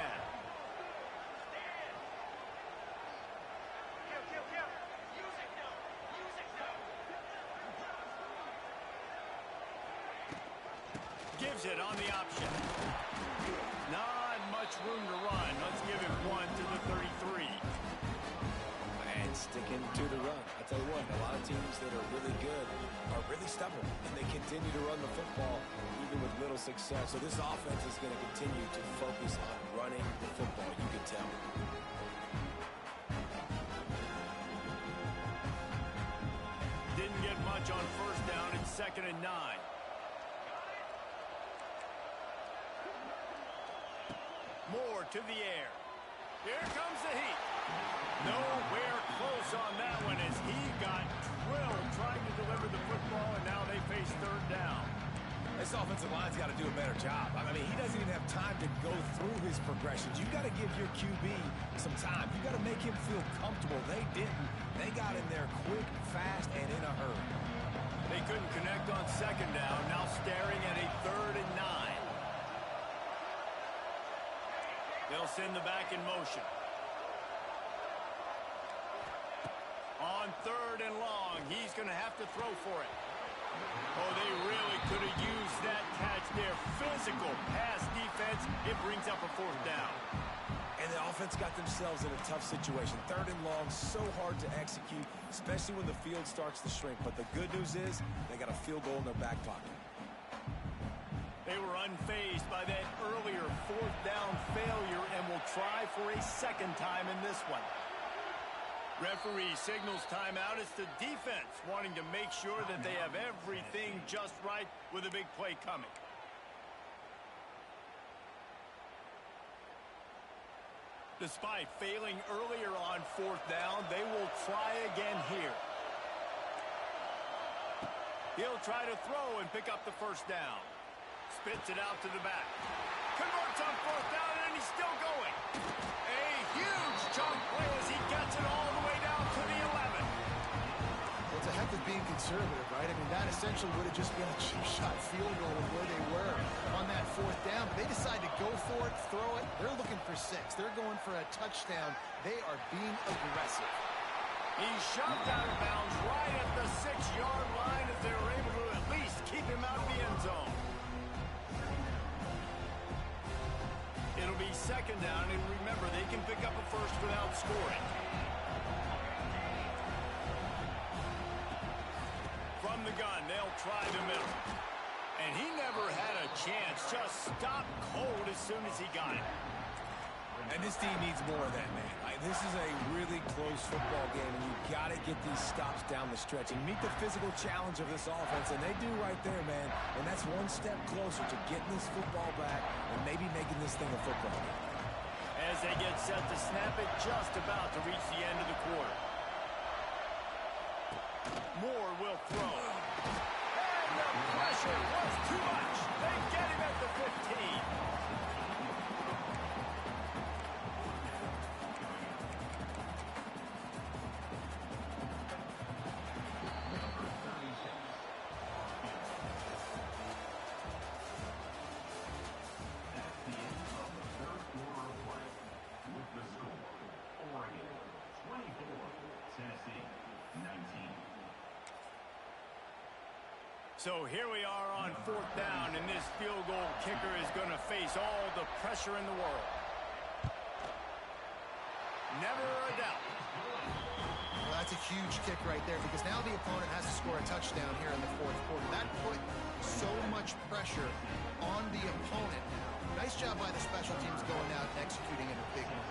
Gives it on the option. Not much room to run. Let's give it 1 to the 33. And sticking to the run. I'll tell you what, a lot of teams that are really good are really stubborn, and they continue to run the football even with little success. So this offense is going to continue to focus on running the football, you can tell. Didn't get much on first down. It's 2nd and 9. Moore to the air. Here comes the heat. Nowhere close on that one as he got drilled trying to deliver the football, and now they face third down. This offensive line's got to do a better job. I mean, he doesn't even have time to go through his progressions. You've got to give your QB some time. You've got to make him feel comfortable. They didn't. They got in there quick, fast, and in a hurry. They couldn't connect on second down. Now staring at a 3rd and 9. They'll send the back in motion. On 3rd and long, he's going to have to throw for it. Oh, they really could have used that catch there. Physical pass defense. It brings up a 4th down. And the offense got themselves in a tough situation. 3rd and long, so hard to execute, especially when the field starts to shrink. But the good news is they got a field goal in their back pocket. They were unfazed by that earlier fourth down failure and will try for a second time in this one. Referee signals timeout. It's the defense wanting to make sure that they have everything just right with a big play coming. Despite failing earlier on fourth down, they will try again here. He'll try to throw and pick up the first down. Spits it out to the back. Converts on fourth down, and he's still going. A huge chunk play as he gets it all the way down to the 11. Well, it's a heck of being conservative, right? I mean, that essentially would have just been a cheap shot field goal with where they were on that fourth down. But they decide to go for it, throw it. They're looking for 6. They're going for a touchdown. They are being aggressive. He's shoved out of bounds right at the 6-yard line as they were able to at least keep him out of the end zone. It'll be second down, and remember, they can pick up a first without scoring. From the gun, they'll try the middle. And he never had a chance, just stopped cold as soon as he got it. And this team needs more of that, man. This is a really close football game, and you've got to get these stops down the stretch and meet the physical challenge of this offense, and they do right there, man. And that's one step closer to getting this football back and maybe making this thing a football game. As they get set to snap it, just about to reach the end of the quarter. Moore will throw. And the pressure was too much. They get him at the 15. So here we are on fourth down, and this field goal kicker is going to face all the pressure in the world. Never a doubt. Well, that's a huge kick right there because now the opponent has to score a touchdown here in the fourth quarter. That put so much pressure on the opponent now. Nice job by the special teams going out and executing in a big way.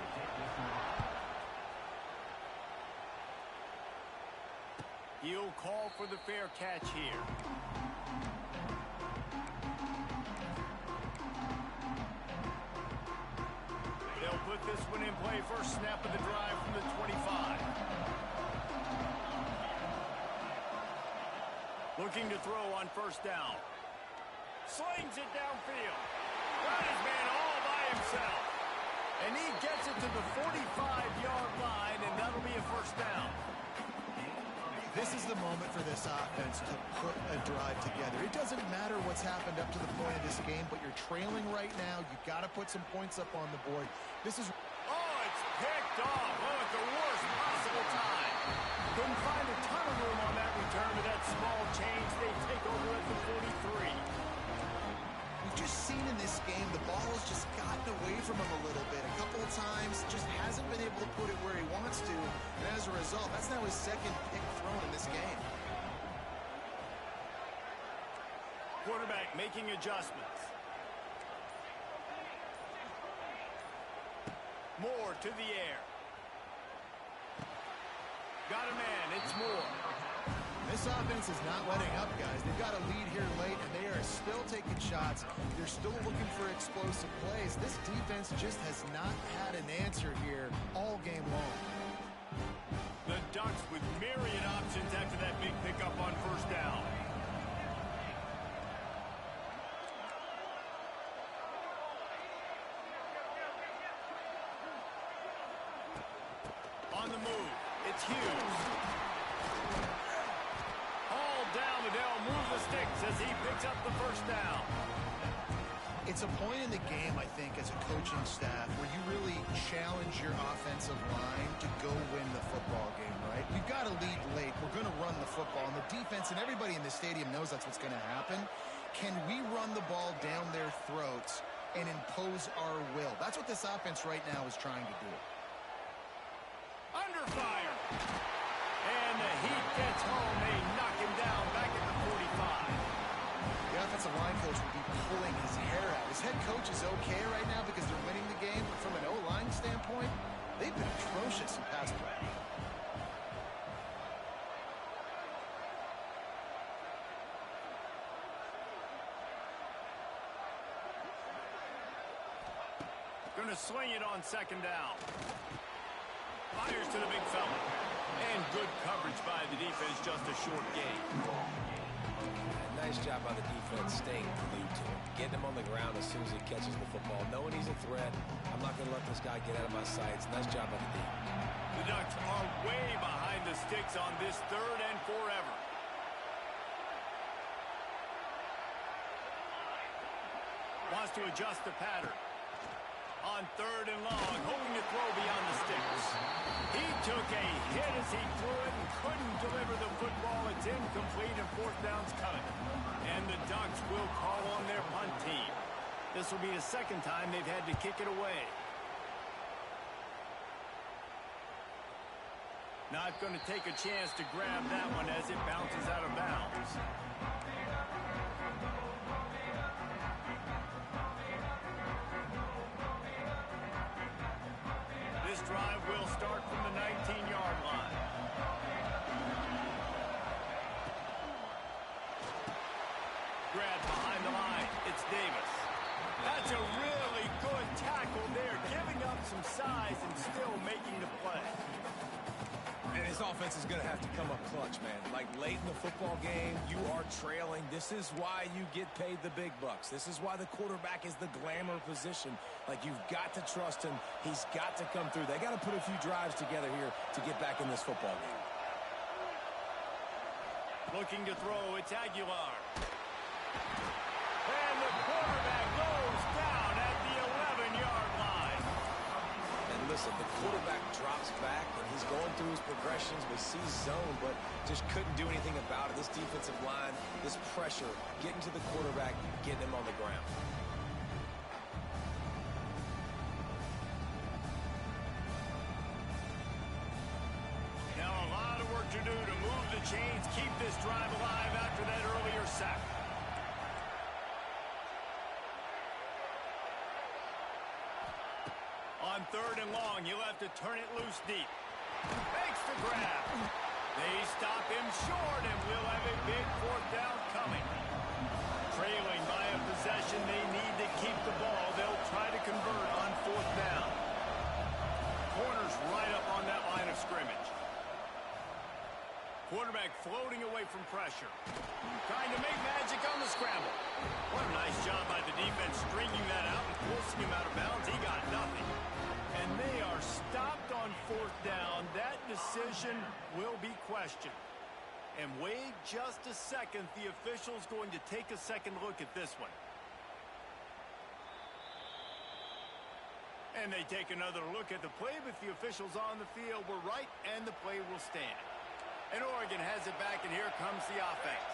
He'll call for the fair catch here. They'll put this one in play. First snap of the drive from the 25. Looking to throw on first down. Slings it downfield. Got his man all by himself. And he gets it to the 45-yard line, and that'll be a first down. This is the moment for this offense to put a drive together. It doesn't matter what's happened up to the point of this game, but you're trailing right now. You've got to put some points up on the board. This is... Oh, it's picked off. Oh, at the worst possible time. Couldn't find a ton of room on that return with that small change. They take over at the 43. We've just seen in this game the ball has just gotten away from him a little bit. A couple of times, just hasn't been able to put it where he wants to. And as a result, that's now his second pick thrown in this game. Quarterback making adjustments. Moore to the air. Got a man. It's Moore. This offense is not letting up, guys. They've got a lead here late, and they are still taking shots. They're still looking for explosive plays. This defense just has not had an answer here all game long. The Ducks with myriad options after that big pickup on first down. On the move, it's Hughes. Down, Liddell moves the sticks as he picks up the first down. It's a point in the game, I think, as a coaching staff where you really challenge your offensive line to go win the football game, right? We've got to lead late. We're going to run the football. And the defense and everybody in the stadium knows that's what's going to happen. Can we run the ball down their throats and impose our will? That's what this offense right now is trying to do. Under fire. And the Heat gets home. They knock him down back at the 45. The offensive offensive line coach will be pulling his hair out. His head coach is okay right now because they're winning the game, but from an O-line standpoint, they've been atrocious in pass play. Going to swing it on second down. Fires to the big fella. And good coverage by the defense, just a short gain. Nice job by the defense staying glued to him. Getting him on the ground as soon as he catches the football. Knowing he's a threat, I'm not going to let this guy get out of my sights. Nice job by the D. The Ducks are way behind the sticks on this third and forever. Wants to adjust the pattern. On third and long, hoping to throw beyond the sticks. He took a hit as he threw it and couldn't deliver the football. It's incomplete and fourth down's coming. And the Ducks will call on their punt team. This will be the second time they've had to kick it away. Not going to take a chance to grab that one as it bounces out of bounds. This drive will start from the 19-yard line. Grab behind the line. It's Davis. That's a really good tackle there, giving up some size and still making the play. And his offense is going to have to come up clutch, man. Like late in the football game, you are trailing. This is why you get paid the big bucks. This is why the quarterback is the glamour position. Like, you've got to trust him. He's got to come through. They got to put a few drives together here to get back in this football game. Looking to throw, it's Aguilar. And the quarterback goes down at the 11-yard line. And listen, the quarterback drops back, and he's going through his progressions. We see zone, but just couldn't do anything about it. This defensive line, this pressure, getting to the quarterback, getting him on the ground. Now a lot of work to do to move the chains, keep this drive alive after that earlier sack. On third and long, he'll have to turn it loose deep. Makes the grab. They stop him short, and we'll have a big fourth down coming. Trailing by a possession, they need to keep the ball. They'll try to convert on fourth down. Corner's right up on that line of scrimmage. Quarterback floating away from pressure. Trying to make magic on the scramble. What a nice job by the defense stringing that out and forcing him out of bounds. He got nothing. And they are stopped on fourth down. That decision will be questioned. And wait just a second. The official's going to take a second look at this one. And they take another look at the play, but the officials on the field were right, and the play will stand. And Oregon has it back, and here comes the offense.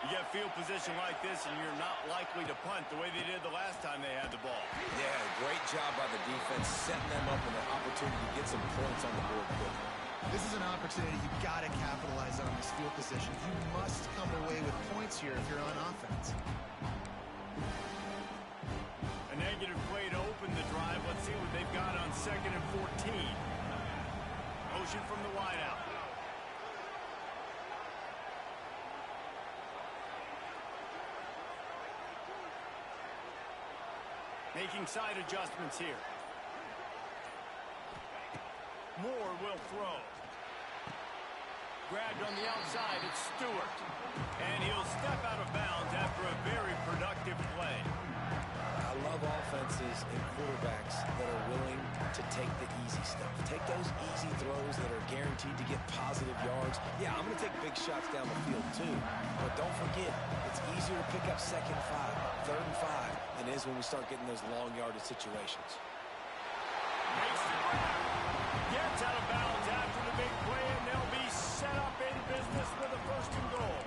You get field position like this, and you're not likely to punt the way they did the last time they had the ball. Yeah, great job by the defense, setting them up with an opportunity to get some points on the board quickly. This is an opportunity you've got to capitalize on this field position. You must come away with points here if you're on offense. A negative play to open the drive. Let's see what they've got on second and 14. Motion from the wideout. Making side adjustments here. Moore will throw. Grabbed on the outside, it's Stewart. And he'll step out of bounds after a very productive play. I love offenses and quarterbacks that are willing to take the easy stuff. Take those easy throws that are guaranteed to get positive yards. Yeah, I'm going to take big shots down the field too. But don't forget, it's easier to pick up second 5, third and 5 than it is when we start getting those long yardage situations. Makes the grab. Gets out of bounds after the big play, and they'll be set up in business with a first and goal.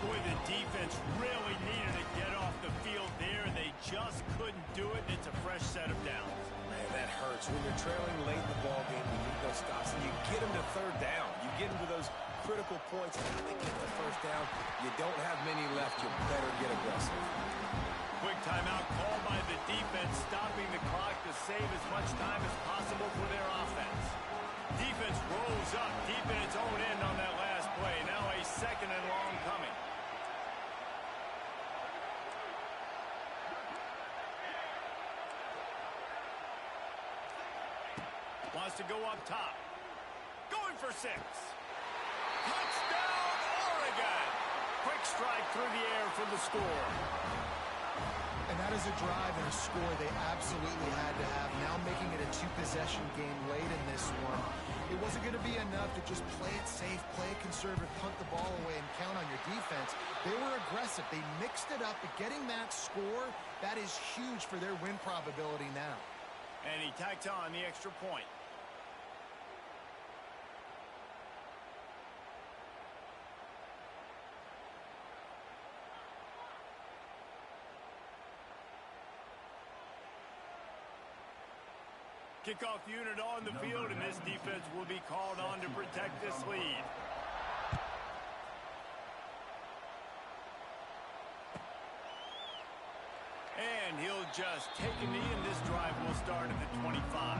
Boy, the defense really needed to get off the field there. They just couldn't do it. It's a fresh set of downs. Man, that hurts. When you're trailing late in the ball game, you need those stops, and you get them to third down. You getting to those critical points. How do they get the first down? You don't have many left. You better get aggressive. Quick timeout called by the defense, stopping the clock to save as much time as possible for their offense. Defense rolls up deep in its own end on that last play. Now a second and long coming. Wants to go up top. Going for 6. Touchdown, Oregon! Quick strike through the air for the score. And that is a drive and a score they absolutely had to have. Now making it a 2-possession game late in this one. It wasn't going to be enough to just play it safe, play it conservative, punt the ball away, and count on your defense. They were aggressive. They mixed it up, but getting that score, that is huge for their win probability now. And he tacks on the extra point. Kickoff unit on the field, and this defense will be called on to protect this lead. And he'll just take a knee, and this drive will start at the 25.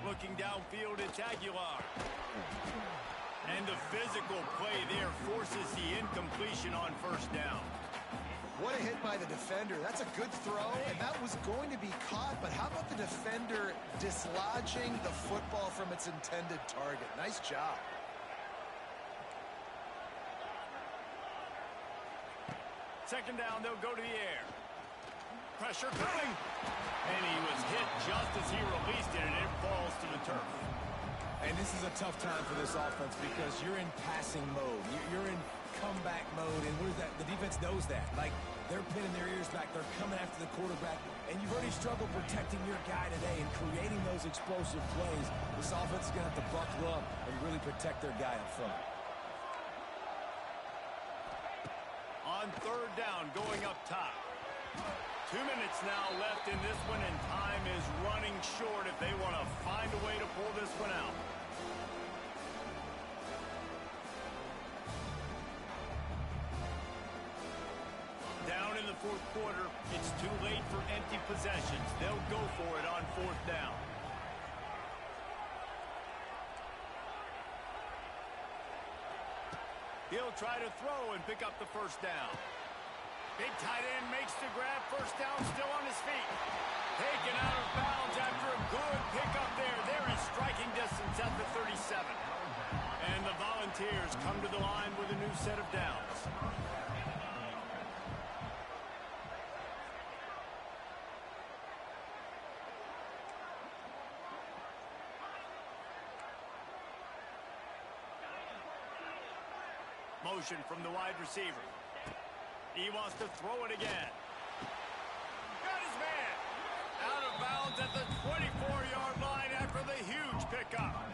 Looking downfield, it's Aguilar. And the physical play there forces the incompletion on first down. What a hit by the defender. That's a good throw, and that was going to be caught, but how about the defender dislodging the football from its intended target? Nice job. Second down, they'll go to the air. Pressure coming. And he was hit just as he released it, and it falls to the turf. And this is a tough time for this offense because you're in passing mode. You're in comeback mode, and what is that? The defense knows that. Like, they're pinning their ears back. They're coming after the quarterback, and you've already struggled protecting your guy today and creating those explosive plays. This offense is going to have to buckle up and really protect their guy up front. On third down, going up top. 2 minutes now left in this one, and time is running short if they want to find a way to pull this one out. Down in the fourth quarter, it's too late for empty possessions. They'll go for it on fourth down. He'll try to throw and pick up the first down. Big tight end makes the grab. First down, still on his feet. Taken out of bounds after a good pickup there. They're in striking distance at the 37. And the Volunteers come to the line with a new set of downs. Motion from the wide receiver. He wants to throw it again. Got his man. Out of bounds at the 24-yard line after the huge pickup.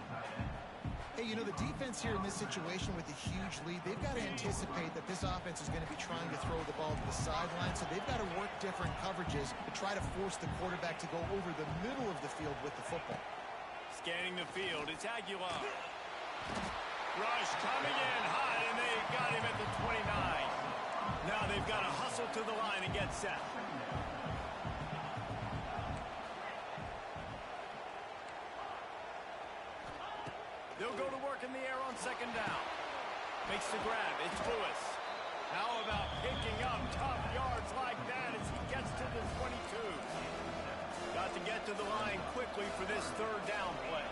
Hey, you know, the defense here in this situation with a huge lead, they've got to anticipate that this offense is going to be trying to throw the ball to the sideline, so they've got to work different coverages to try to force the quarterback to go over the middle of the field with the football. Scanning the field, it's Aguilar. Rush coming in hot, and they got him at the 29. Now they've got to hustle to the line and get set. They'll go to work in the air on second down. Makes the grab. It's Lewis. How about picking up tough yards like that as he gets to the 22? Got to get to the line quickly for this third down play.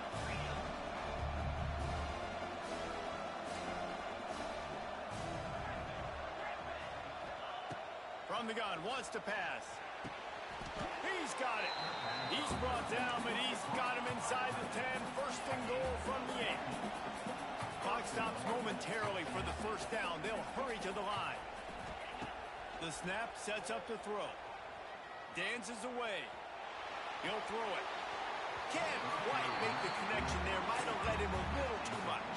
From the gun, wants to pass. He's got it. He's brought down, but he's got him inside the 10. First and goal from the 8. Clock stops momentarily for the first down. They'll hurry to the line. The snap sets up the throw. Dances away. He'll throw it. Can't quite make the connection there. Might have led him a little too much.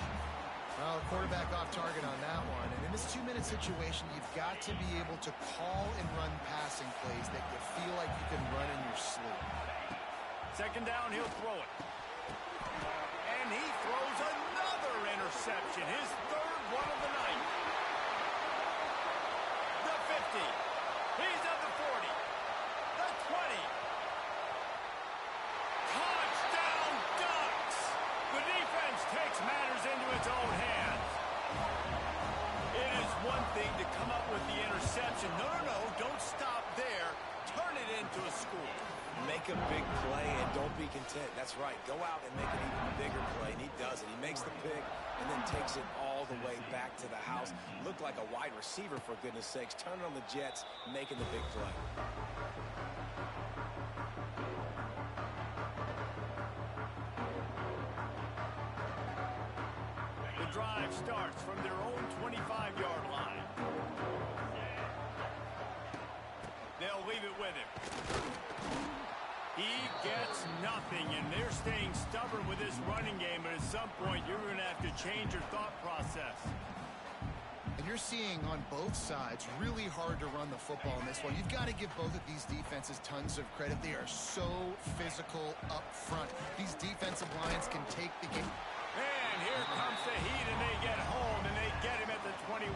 Well, quarterback off target on that one. And in this 2-minute situation, you've got to be able to call and run passing plays that you feel like you can run in your sleep. Second down, he'll throw it. And he throws another interception, his third one of the night. The 50. He's at the 40. The 20. Touchdown Ducks! The defense takes matters into its own hands. It is one thing to come up with the interception. No, don't stop there. Turn it into a score. Make a big play and don't be content. That's right. Go out and make an even bigger play, and he does it. He makes the pick and then takes it all the way back to the house. Looked like a wide receiver, for goodness sakes. Turning on the Jets, making the big play. The drive starts from their own 25-yard line. They'll leave it with him. He gets nothing, and they're staying stubborn with this running game, but at some point you're going to have to change your thought process. And you're seeing on both sides really hard to run the football in this one. You've got to give both of these defenses tons of credit. They are so physical up front. These defensive lines can take the game. And here comes the heat, and they get home, and they get him at the 21.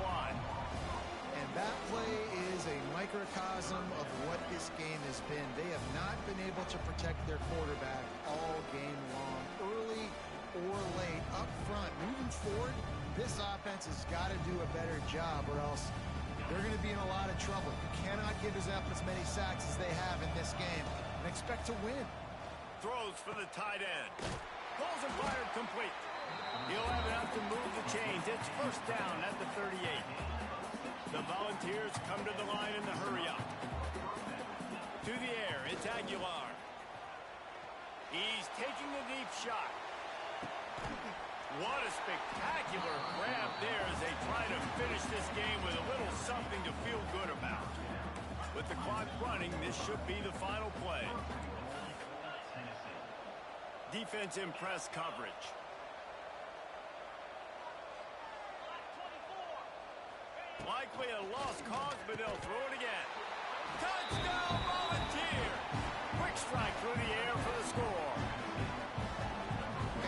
And that play is a microcosm of what this game has been. They have not been able to protect their quarterback all game long, early or late, up front. Moving forward, this offense has got to do a better job, or else they're going to be in a lot of trouble. You cannot give up as many sacks as they have in this game and expect to win. Throws for the tight end. Pulls and fired complete. He'll have enough to move the chains. It's first down at the 38. The Volunteers come to the line in the hurry-up. To the air, it's Aguilar. He's taking the deep shot. What a spectacular grab there as they try to finish this game with a little something to feel good about. With the clock running, this should be the final play. Defense in press coverage. Likely a lost cause, but they'll throw it again. Touchdown, Volunteer! Quick strike through the air for the score.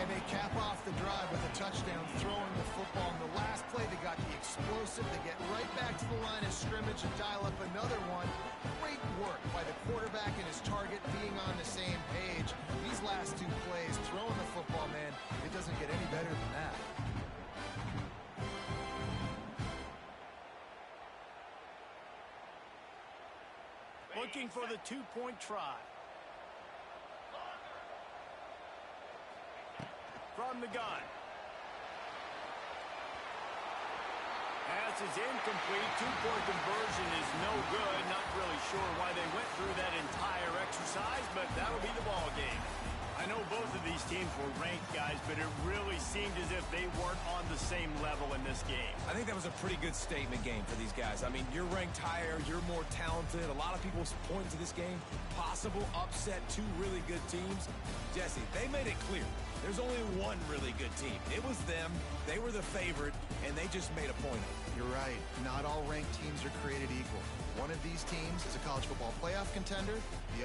And they cap off the drive with a touchdown, throwing the football. In the last play, they got the explosive. They get right back to the line of scrimmage and dial up another one. Great work by the quarterback and his target being on the same page. These last two plays, throwing the football, man, it doesn't get any better than that. Looking for the two-point try. From the gun. Pass is incomplete. Two-point conversion is no good. Not really sure why they went through that entire exercise, but that'll be the ball game. I know both of these teams were ranked, guys, but it really seemed as if they weren't on the same level in this game. I think that was a pretty good statement game for these guys. I mean, you're ranked higher, you're more talented. A lot of people point to this game. Possible upset, two really good teams. Jesse, they made it clear. There's only one really good team. It was them. They were the favorite, and they just made a point of it. You're right. Not all ranked teams are created equal. One of these teams is a college football playoff contender. The other